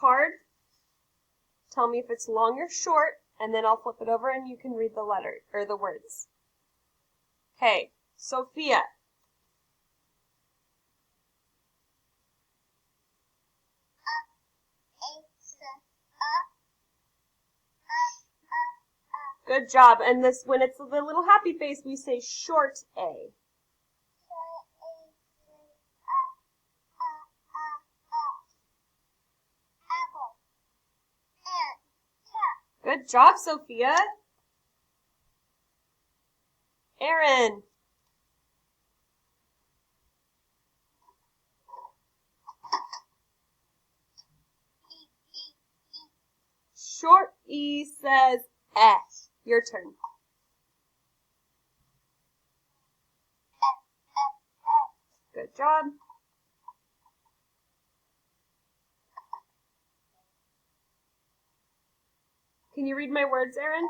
card. Tell me if it's long or short, and then I'll flip it over and you can read the letter or the words. Okay, Sophia. Good job. And this, when it's the little happy face, we say short A. Good job, Sophia. Aaron. Short E says eh. Your turn. Good job. Can you read my words, Aaron?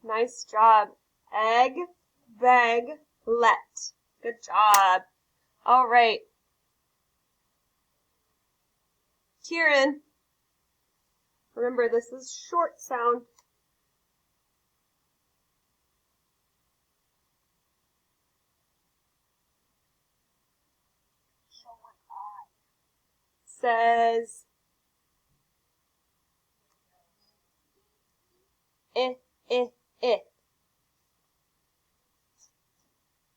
Nice job. Egg, beg, let. Good job. All right. Kieran. Remember, this is short sound. Says eh.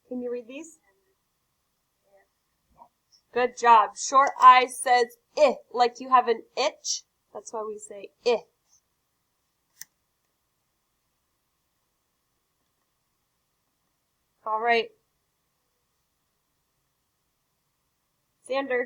Can you read these? Good job. Short I says eh, like you have an itch. That's why we say eh. All right. Xander.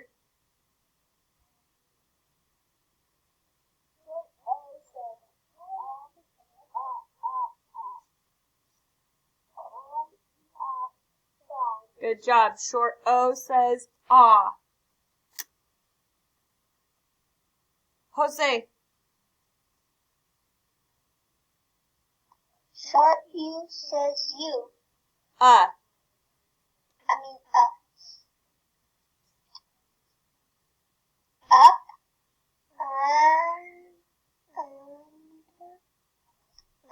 Good job. Short O says ah. Jose. Short U says you. Up.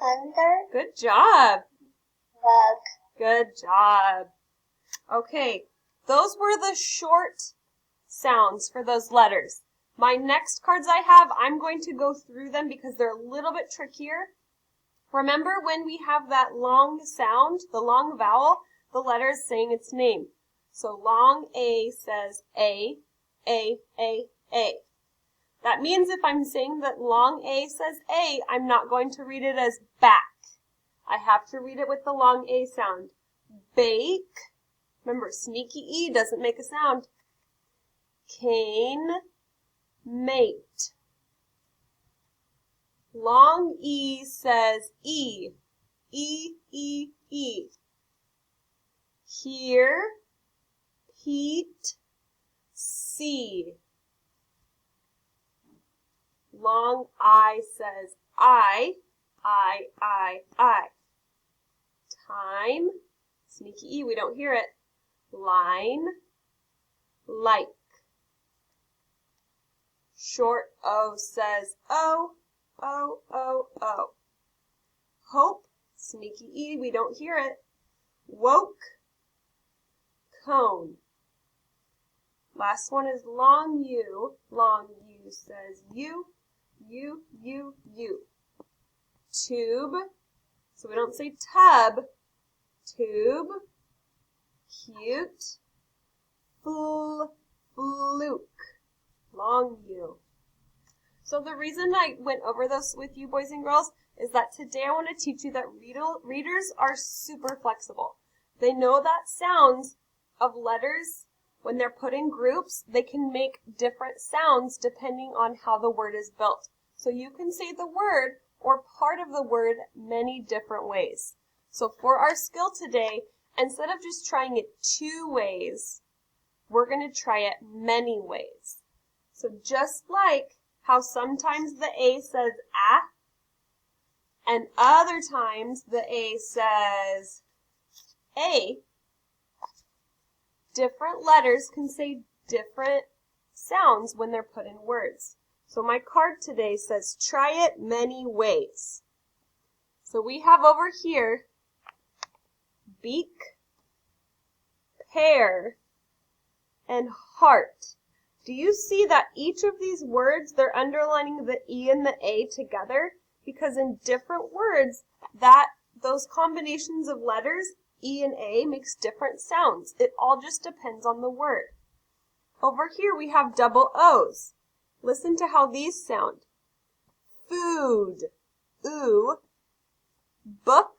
Under. Good job. Rug. Good job. Okay, those were the short sounds for those letters. My next cards I have, I'm going to go through them because they're a little bit trickier. Remember when we have that long sound, the long vowel, the letter is saying its name. So long A says A. That means if I'm saying that long A says A, I'm not going to read it as back. I have to read it with the long A sound. Bake. Remember, sneaky E doesn't make a sound. Cane. Mate. Long E says E. E. Here. Heat. See. Long I says I. Time. Sneaky E, we don't hear it. Line. Like. Short O says O. Hope. Sneaky E, we don't hear it. Woke. Cone. Last one is long U. Long U says you. Tube. So we don't say tub. Tube. Cute. Fluke. Long U. So the reason I went over this with you, boys and girls, is that today I want to teach you that readers are super flexible. They know that sounds of letters, when they're put in groups, they can make different sounds depending on how the word is built. So you can say the word or part of the word many different ways. So for our skill today, instead of just trying it 2 ways, we're going to try it many ways. So just like how sometimes the A says ah, and other times the A says A, different letters can say different sounds when they're put in words. So my card today says, try it many ways. So we have over here, beak, pear, and heart. Do you see that each of these words, they're underlining the E and the A together? Because in different words, those combinations of letters, E and A, makes different sounds. It all just depends on the word. Over here we have double O's. Listen to how these sound. Food, oo. Book,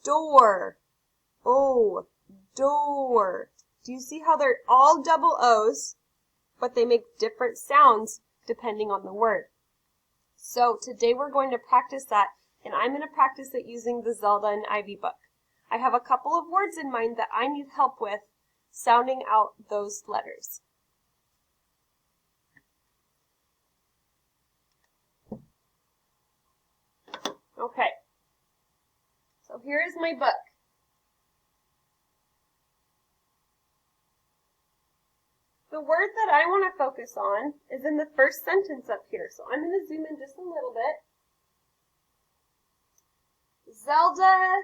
door, oh, door. Do you see how they're all double O's, but they make different sounds depending on the word? So today we're going to practice that, and I'm going to practice it using the Zelda and Ivy book. I have a couple of words in mind that I need help with sounding out those letters. Okay, so here is my book. The word that I want to focus on is in the first sentence up here. So I'm going to zoom in just a little bit. Zelda.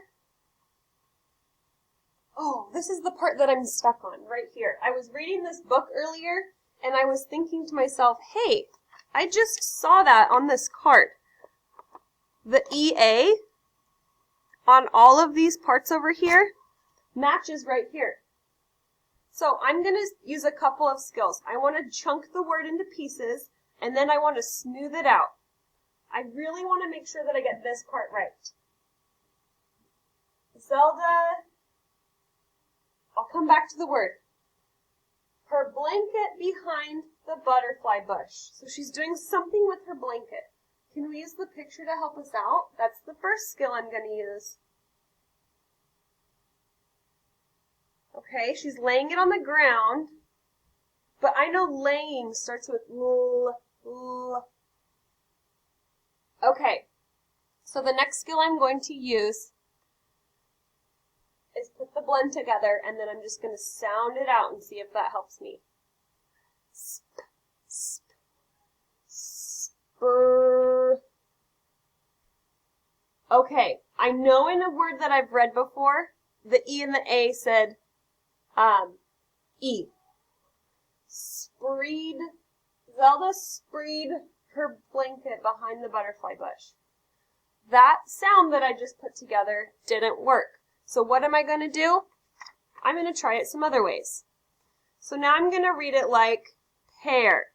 Oh, this is the part that I'm stuck on right here. I was reading this book earlier and I was thinking to myself, hey, I just saw that on this card. The EA on all of these parts over here matches right here. So I'm going to use a couple of skills. I want to chunk the word into pieces, and then I want to smooth it out. I really want to make sure that I get this part right. Zelda, I'll come back to the word. Her blanket behind the butterfly bush. So she's doing something with her blanket. Can we use the picture to help us out? That's the first skill I'm going to use. Okay, she's laying it on the ground, but I know laying starts with l. Okay, so the next skill I'm going to use is put the blend together, and then I'm just going to sound it out and see if that helps me. Sp, sp, spur. Okay, I know in a word that I've read before, the E and the A said E. Spreed. Zelda spreed her blanket behind the butterfly bush. That sound that I just put together didn't work. So what am I going to do? I'm going to try it some other ways. So now I'm going to read it like pear.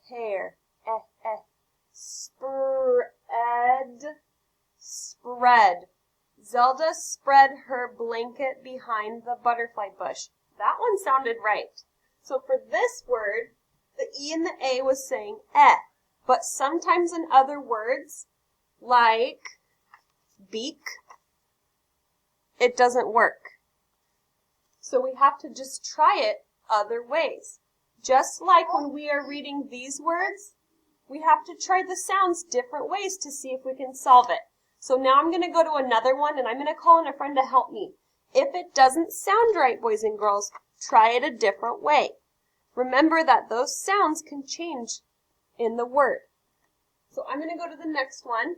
Pear. Spread. Spread. Zelda spread her blanket behind the butterfly bush. That one sounded right. So for this word, the E and the A was saying eh. But sometimes in other words, like beak, it doesn't work. So we have to just try it other ways. Just like when we are reading these words, we have to try the sounds different ways to see if we can solve it. So now I'm going to go to another one, and I'm going to call in a friend to help me. If it doesn't sound right, boys and girls, try it a different way. Remember that those sounds can change in the word. So I'm going to go to the next one.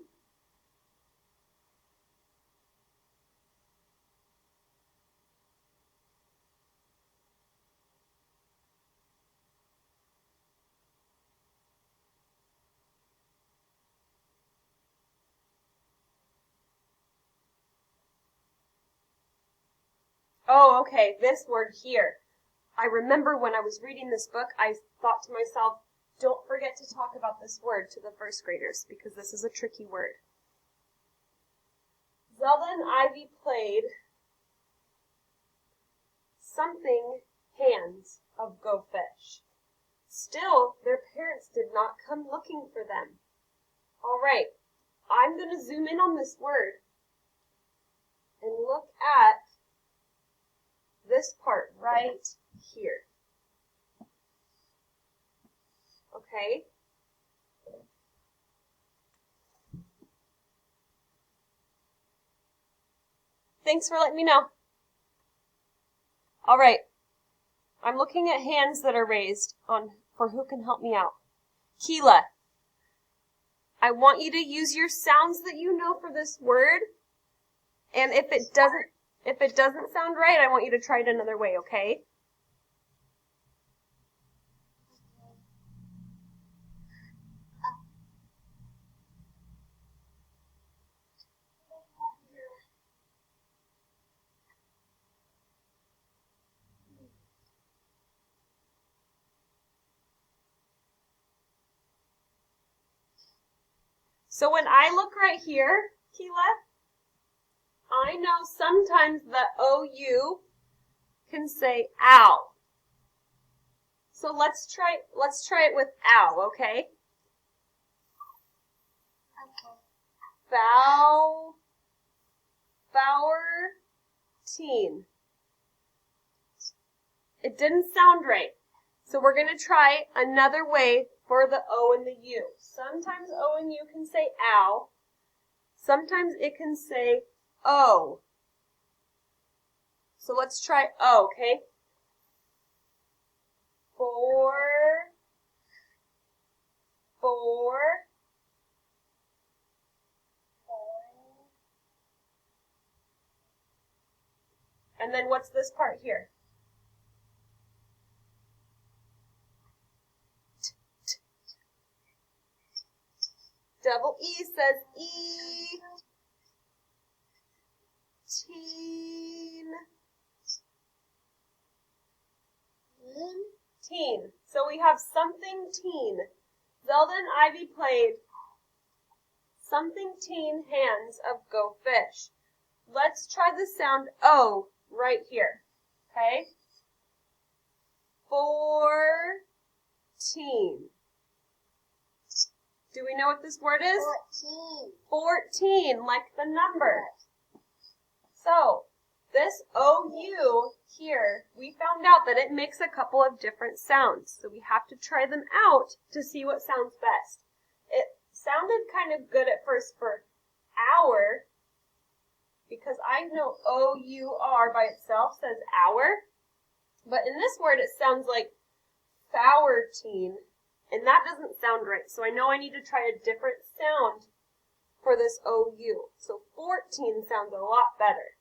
Oh, okay, this word here. I remember when I was reading this book, I thought to myself, don't forget to talk about this word to the first graders, because this is a tricky word. Zelda and Ivy played something hands of Go Fish. Still, their parents did not come looking for them. All right, I'm going to zoom in on this word and look at this part right here. Okay? Thanks for letting me know. All right. I'm looking at hands that are raised for who can help me out. Keela, I want you to use your sounds that you know for this word. And if it doesn't sound right, I want you to try it another way, okay? So when I look right here, Keela, I know sometimes the OU can say ow. So let's try it with ow, okay? Okay. Teen. It didn't sound right. So we're going to try another way for the O and the U. Sometimes O and U can say ow. Sometimes it can say O. So let's try O, okay? Four. And then what's this part here? Double E says E. Teen. So we have something teen. Zelda and Ivy played something teen hands of Go Fish. Let's try the sound O right here. Okay? 14. Do we know what this word is? 14, like the number. So, this OU here, we found out that it makes a couple of different sounds. So we have to try them out to see what sounds best. It sounded kind of good at first for hour, because I know O-U-R by itself says hour. But in this word, it sounds like fowerteen, and that doesn't sound right. So I know I need to try a different sound for this OU. So 14 sounds a lot better.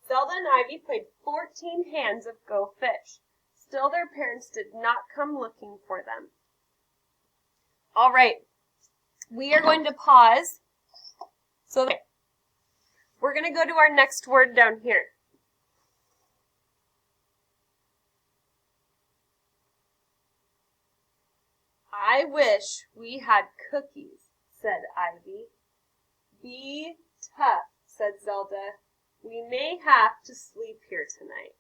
Zelda and Ivy played 14 hands of Go Fish. Still, their parents did not come looking for them. All right, we are going to pause. So we're going to go to our next word down here. I wish we had cookies, said Ivy. Be tough, said Zelda. We may have to sleep here tonight.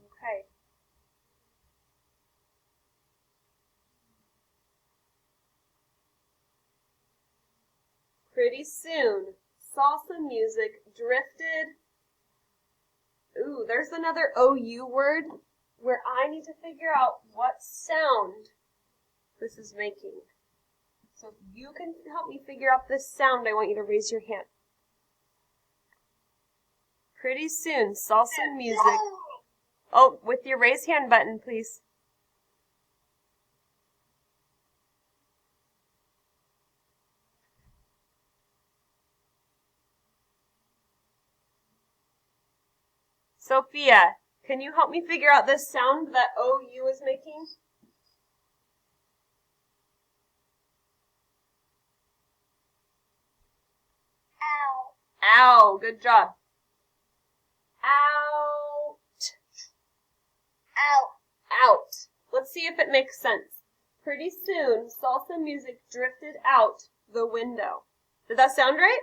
Okay. Pretty soon, salsa music drifted. Ooh, there's another OU word where I need to figure out what sound this is making. So if you can help me figure out this sound, I want you to raise your hand. Pretty soon, salsa music. Oh, with your raise hand button, please. Sophia, can you help me figure out this sound that OU is making? Ow. Ow, good job. Out. Out. Out. Let's see if it makes sense. Pretty soon, salsa music drifted out the window. Did that sound right?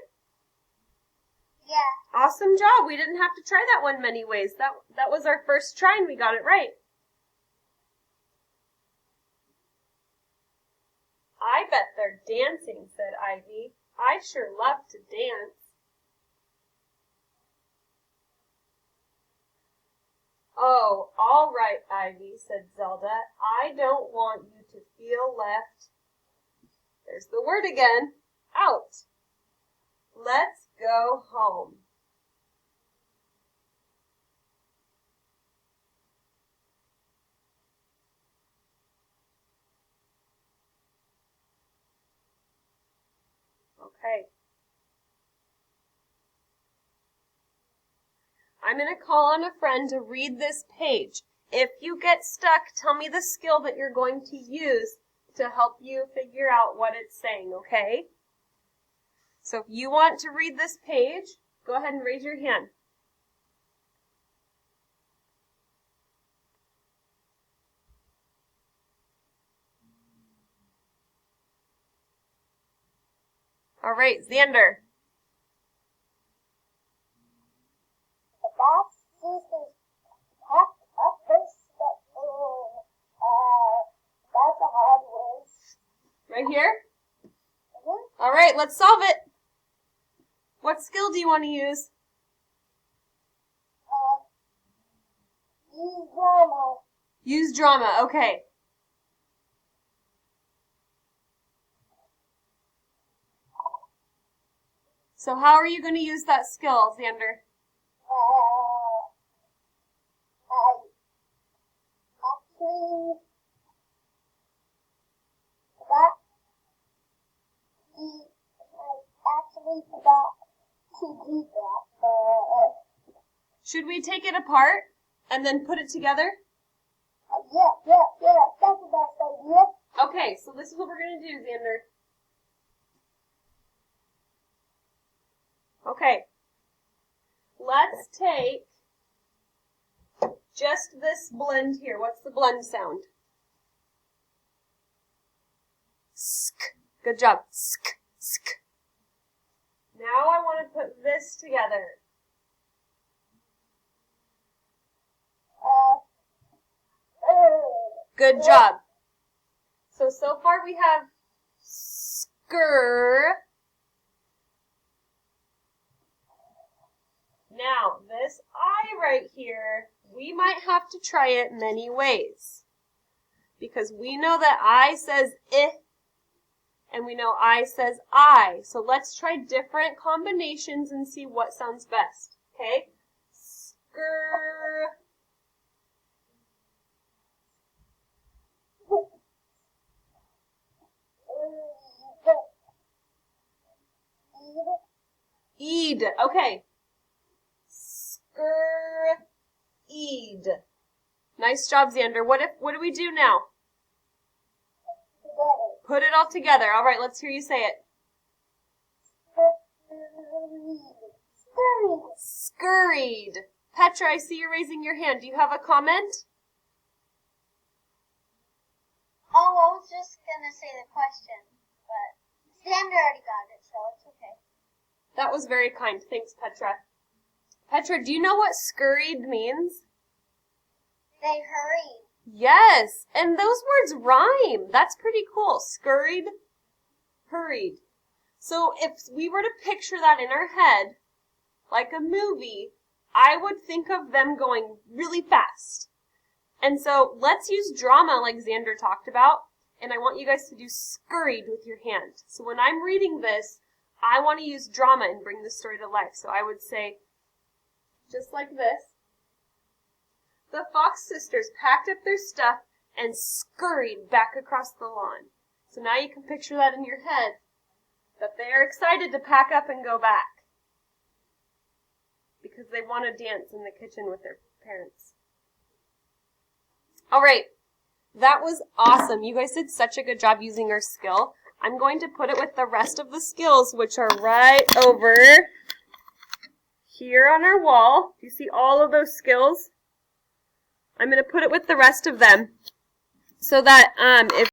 Yeah. Awesome job. We didn't have to try that one many ways. That was our first try and we got it right. I bet they're dancing, said Ivy. I sure love to dance. Oh, all right, Ivy, said Zelda. I don't want you to feel left There's the word again. Out. Let's go home. Okay. I'm going to call on a friend to read this page. If you get stuck, tell me the skill that you're going to use to help you figure out what it's saying, okay? So if you want to read this page, go ahead and raise your hand. All right, Xander. The box sisters packed up her stuff. That's a hard word. Right here? Mm-hmm. All right, let's solve it. What skill do you want to use? Use drama. Use drama, okay. So how are you going to use that skill, Xander? I actually forgot to do that. Should we take it apart and then put it together? Yeah. That's the best idea. Okay, so this is what we're going to do, Xander. Okay. Let's take just this blend here. What's the blend sound? Sk. Good job. Sk. Now I want to put this together. Good job. So far we have skr. Now, this I right here, we might have to try it many ways. Because we know that I says I, and we know I says I. So let's try different combinations and see what sounds best. Okay? Skr. Eed. Okay. Skr-eed. Nice job, Xander. What do we do now? Put it all together. All right, let's hear you say it. Scurried. Petra, I see you raising your hand. Do you have a comment? Oh, I was just gonna say the question, but Xander already got it, so it's okay. That was very kind. Thanks, Petra. Petra, do you know what scurried means? They hurried. Yes, and those words rhyme. That's pretty cool. Scurried, hurried. So if we were to picture that in our head, like a movie, I would think of them going really fast. And so let's use drama like Xander talked about, and I want you guys to do scurried with your hand. So when I'm reading this, I want to use drama and bring the story to life. So I would say, just like this, the Fox sisters packed up their stuff and scurried back across the lawn. So now you can picture that in your head, that they are excited to pack up and go back because they want to dance in the kitchen with their parents. All right, that was awesome. You guys did such a good job using our skill. I'm going to put it with the rest of the skills, which are right over here on our wall. Do you see all of those skills? I'm going to put it with the rest of them so that if